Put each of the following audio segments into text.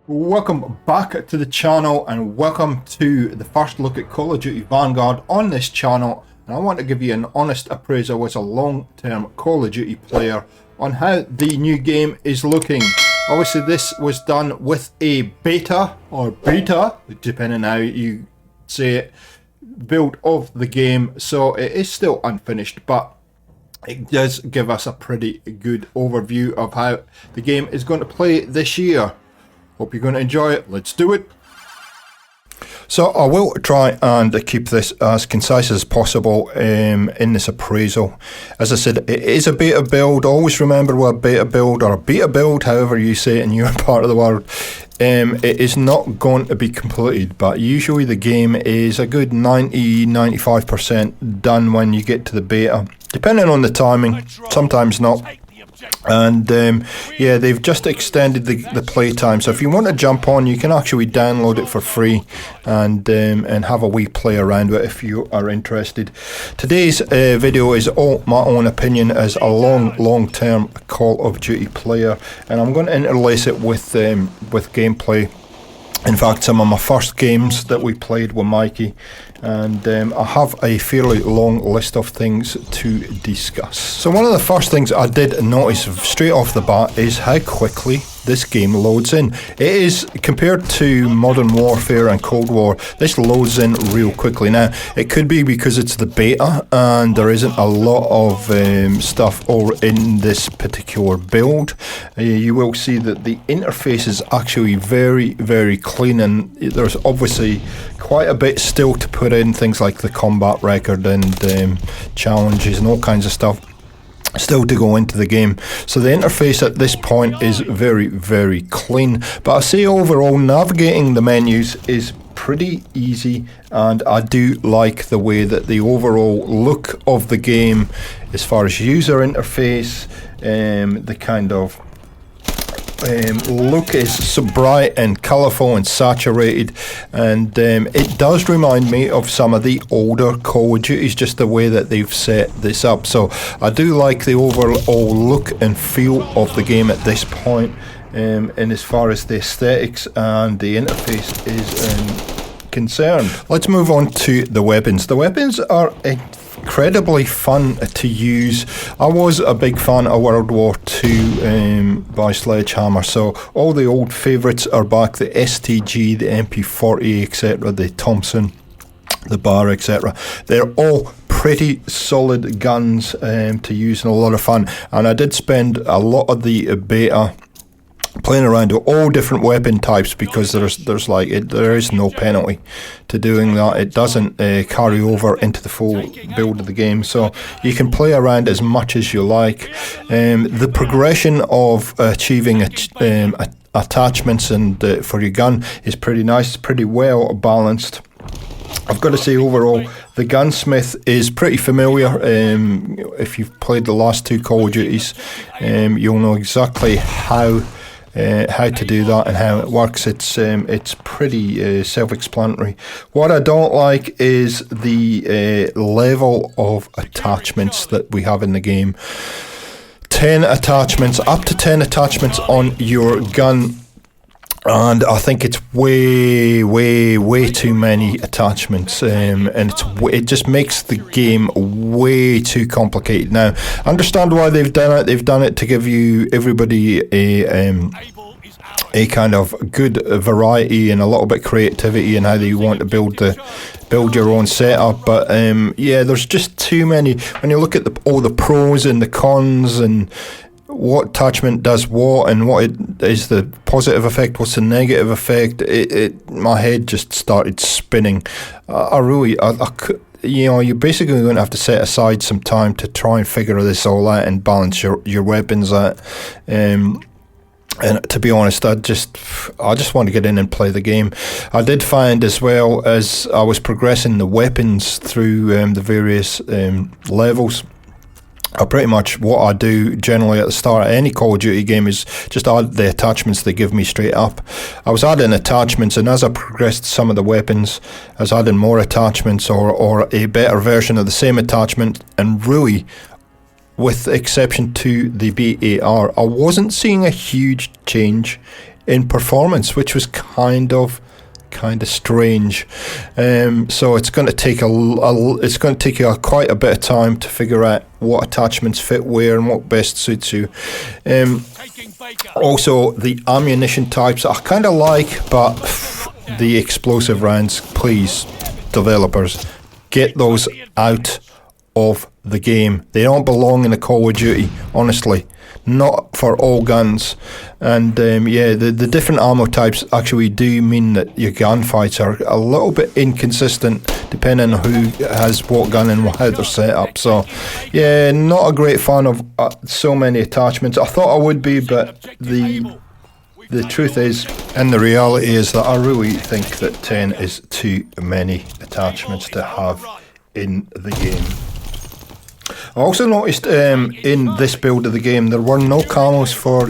Welcome back to the channel and welcome to the first look at Call of Duty Vanguard on this channel, and I want to give you an honest appraisal as a long-term Call of Duty player on how the new game is looking. Obviously this was done with a beta or beta, depending on how you say it, build of the game, so it is still unfinished, but it does give us a pretty good overview of how the game is going to play this year. Hope you're going to enjoy it. Let's do it. So I will try and keep this as concise as possible in this appraisal. As I said, it is a beta build. Always remember what a beta build, or a beta build, however you say it in your part of the world, it is not going to be completed, but usually the game is a good 90-95% done when you get to the beta, depending on the timing, sometimes not. And yeah, they've just extended the playtime, so if you want to jump on, you can actually download it for free and have a wee play around with it if you are interested. Today's video is all my own opinion as a long-term Call of Duty player, and I'm going to interlace it with gameplay. In fact, some of my first games that we played were Mikey, and I have a fairly long list of things to discuss. So one of the first things I did notice straight off the bat is how quickly this game loads in. It is, compared to Modern Warfare and Cold War, this loads in real quickly. Now, it could be because it's the beta and there isn't a lot of stuff in this particular build. You will see that the interface is actually very clean, and there's obviously quite a bit still to put in, things like the combat record and challenges and all kinds of stuff still to go into the game. So the interface at this point is very clean, but I say overall navigating the menus is pretty easy, and I do like the way that the overall look of the game, as far as user interface, the kind of look is so bright and colourful and saturated, and it does remind me of some of the older Call of Duties, just the way that they've set this up. So I do like the overall look and feel of the game at this point, and as far as the aesthetics and the interface is concerned. Let's move on to the weapons. The weapons are incredibly fun to use. I was a big fan of World War II by Sledgehammer, so all the old favourites are back: the STG, the MP40, etc., the Thompson, the Bar, etc. They're all pretty solid guns to use and a lot of fun, and I did spend a lot of the beta playing around with all different weapon types, because there is no penalty to doing that. It doesn't carry over into the full build of the game, so you can play around as much as you like. The progression of achieving attachments and for your gun is pretty nice. It's pretty well balanced. I've got to say, overall, the Gunsmith is pretty familiar. If you've played the last two Call of Duties, you'll know exactly how to do that and how it works. It's pretty self-explanatory. What I don't like is the level of attachments that we have in the game. 10 attachments, up to 10 attachments on your gun, and I think it's way too many attachments, and it just makes the game way too complicated. Now, I understand why they've done it. They've done it to give everybody a kind of good variety and a little bit creativity in how they want to build your own setup. But yeah, there's just too many. When you look at all the pros and the cons and what attachment does what, and what is the positive effect, what's the negative effect, my head just started spinning. You know, you're basically going to have to set aside some time to try and figure this all out and balance your weapons out. And to be honest, I just want to get in and play the game. I did find, as well, as I was progressing the weapons through the various levels, pretty much what I do generally at the start of any Call of Duty game is just add the attachments they give me straight up. I was adding attachments, and as I progressed some of the weapons, I was adding more attachments or a better version of the same attachment, and really, with exception to the BAR, I wasn't seeing a huge change in performance, which was kind of strange. So it's going to take you quite a bit of time to figure out what attachments fit where and what best suits you. Also, the ammunition types I kind of like, but the explosive rounds, please, developers, get those out of the game. They don't belong in a Call of Duty, honestly. Not for all guns. And the different ammo types actually do mean that your gunfights are a little bit inconsistent depending on who has what gun and how they're set up. So yeah, not a great fan of so many attachments. I thought I would be, but the truth is, and the reality is, that I really think that 10 is too many attachments to have in the game. I also noticed in this build of the game there were no camos for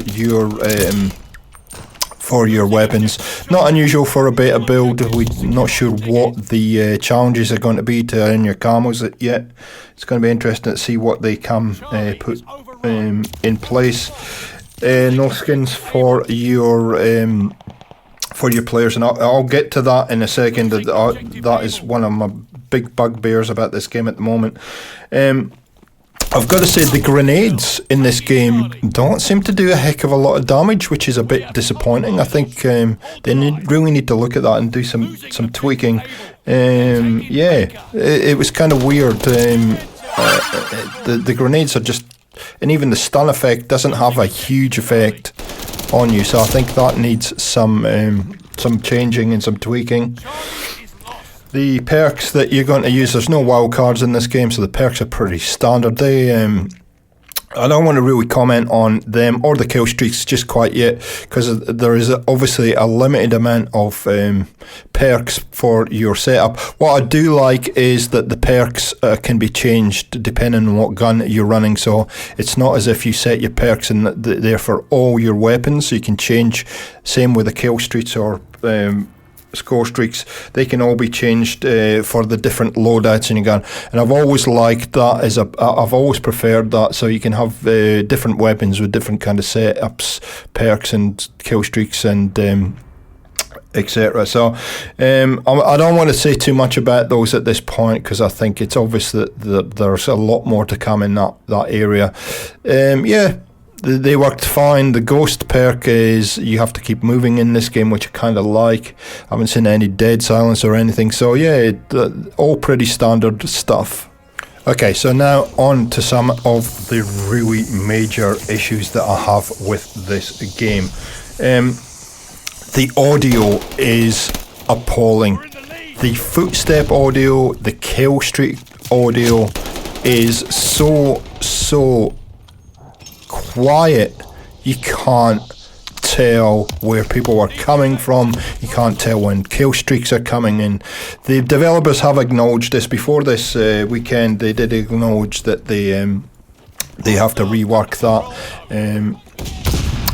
your weapons. Not unusual for a beta build. We're not sure what the challenges are going to be to earn your camos yet. It's going to be interesting to see what they can put in place. No skins for your players, and I'll get to that in a second. That is one of my big bugbears about this game at the moment. I've got to say, the grenades in this game don't seem to do a heck of a lot of damage, which is a bit disappointing. I think they really need to look at that and do some tweaking. It was kind of weird. The grenades are just, and even the stun effect doesn't have a huge effect on you. So I think that needs some changing and some tweaking. The perks that you're going to use, there's no wild cards in this game, so the perks are pretty standard. I don't want to really comment on them or the kill streaks just quite yet, because there is obviously a limited amount of perks for your setup. What I do like is that the perks can be changed depending on what gun you're running, so it's not as if you set your perks and they're for all your weapons, so you can change. Same with the kill streaks or score streaks, they can all be changed for the different loadouts in your gun, and I've always liked that. I've always preferred that, so you can have different weapons with different kind of setups, perks and kill streaks and etc. So I don't want to say too much about those at this point, because I think it's obvious that there's a lot more to come in that area. They worked fine. The ghost perk is you have to keep moving in this game, which I kind of like. I haven't seen any dead silence or anything, so yeah, all pretty standard stuff. Okay, so now on to some of the really major issues that I have with this game. The audio is appalling. The footstep audio, the kill streak audio is so quiet. You can't tell where people are coming from. You can't tell when kill streaks are coming in. The developers have acknowledged this before this weekend. They did acknowledge that they have to rework that.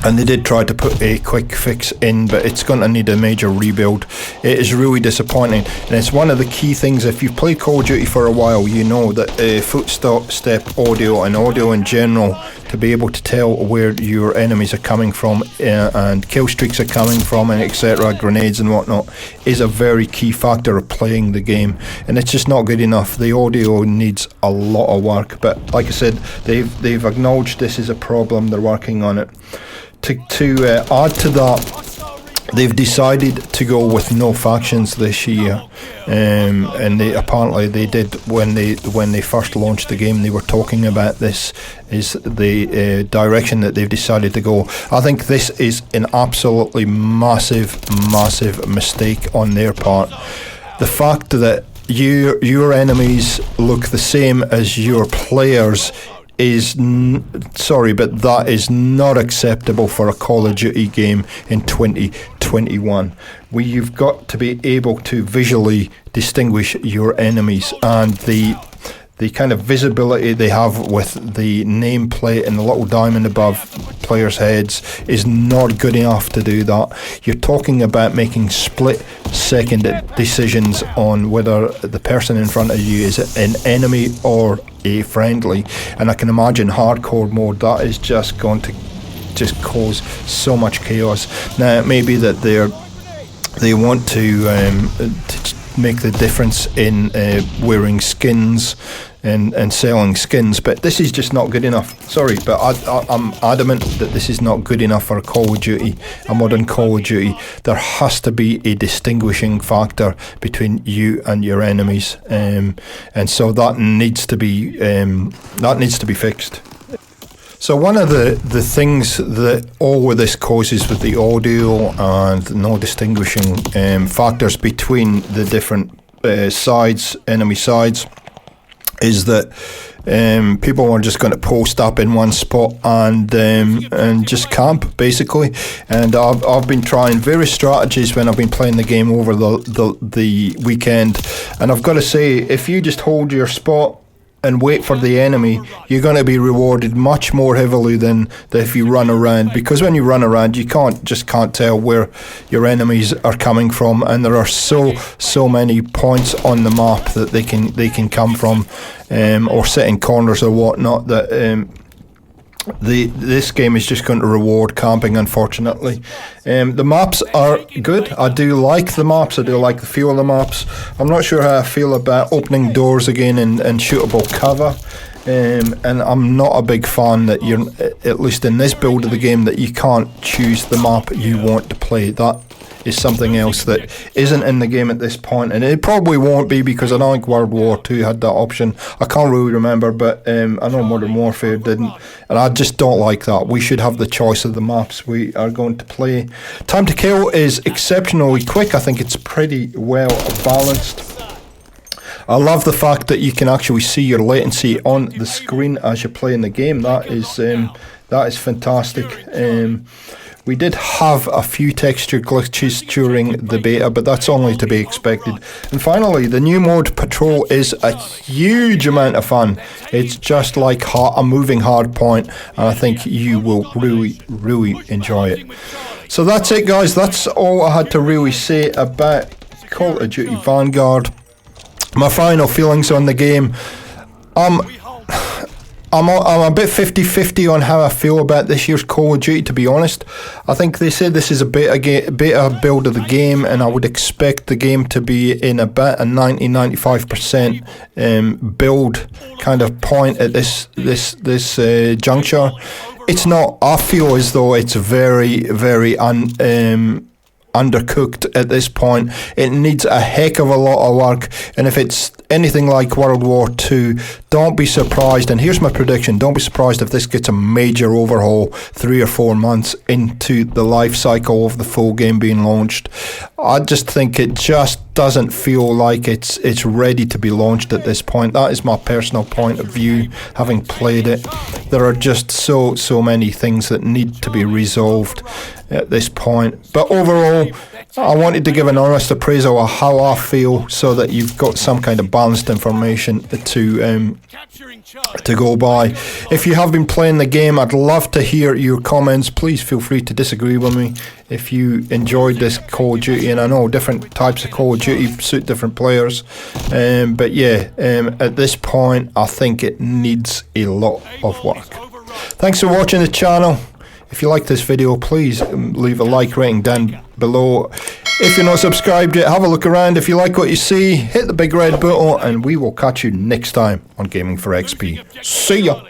And they did try to put a quick fix in, but it's going to need a major rebuild. It is really disappointing, and it's one of the key things. If you've played Call of Duty for a while, you know that footstep audio and audio in general, to be able to tell where your enemies are coming from and kill streaks are coming from and etc., grenades and whatnot, is a very key factor of playing the game, and it's just not good enough. The audio needs a lot of work, but like I said, they've acknowledged this is a problem. They're working on it. To add to that, they've decided to go with no factions this year, and they apparently they did when they first launched the game. They were talking about this is the direction that they've decided to go. I think this is an absolutely massive mistake on their part. The fact that your enemies look the same as your players is sorry, but that is not acceptable for a Call of Duty game in 2021. You've got to be able to visually distinguish your enemies, and the kind of visibility they have with the nameplate and the little diamond above players' heads is not good enough to do that. You're talking about making split-second decisions on whether the person in front of you is an enemy or a friendly, and I can imagine hardcore mode, that is just going to just cause so much chaos. Now it may be that they want to make the difference in wearing skins and selling skins, but this is just not good enough. Sorry, but I'm adamant that this is not good enough for a Call of Duty, a modern Call of Duty. There has to be a distinguishing factor between you and your enemies, and so that needs to be fixed. So one of the things that all of this causes with the audio and no distinguishing factors between the different sides, enemy sides, is that people are just going to post up in one spot and just camp, basically. And I've been trying various strategies when I've been playing the game over the weekend, and I've got to say, if you just hold your spot and wait for the enemy, you're going to be rewarded much more heavily than if you run around, because when you run around you can't tell where your enemies are coming from, and there are so many points on the map that they can come from, or sit in corners or whatnot, that this game is just going to reward camping, unfortunately. The maps are good. I do like the maps. I do like the feel of the maps. I'm not sure how I feel about opening doors again in shootable cover. And I'm not a big fan that you're, at least in this build of the game, that you can't choose the map you want to play. That is something else that isn't in the game at this point, and it probably won't be, because I don't think World War II had that option. I can't really remember, but I know Modern Warfare didn't, and I just don't like that. We should have the choice of the maps we are going to play. Time to kill is exceptionally quick. I think it's pretty well balanced. I love the fact that you can actually see your latency on the screen as you're playing the game. That is fantastic. We did have a few texture glitches during the beta, but that's only to be expected. And finally, the new mode Patrol is a huge amount of fun. It's just like a moving hard point, and I think you will really enjoy it. So that's it, guys. That's all I had to really say about Call of Duty Vanguard. My final feelings on the game. I'm a bit 50-50 on how I feel about this year's Call of Duty, to be honest. I think they said this is a beta build of the game, and I would expect the game to be in about a 90-95% build kind of point at this juncture. It's not. I feel as though it's very undercooked at this point. It needs a heck of a lot of work, and if it's anything like World War II, don't be surprised, and here's my prediction, don't be surprised if this gets a major overhaul 3 or 4 months into the life cycle of the full game being launched. I just think it just doesn't feel like it's ready to be launched at this point. That is my personal point of view, having played it. There are just so many things that need to be resolved at this point. But overall, I wanted to give an honest appraisal of how I feel, so that you've got some kind of balanced information to go by. If you have been playing the game, I'd love to hear your comments. Please feel free to disagree with me if you enjoyed this Call of Duty, and I know different types of Call of Duty suit different players, but yeah, at this point I think it needs a lot of work. Thanks for watching the channel. If you like this video, please leave a like rating down below. If you're not subscribed yet, have a look around. If you like what you see, hit the big red button, and we will catch you next time on Gaming for XP. See ya!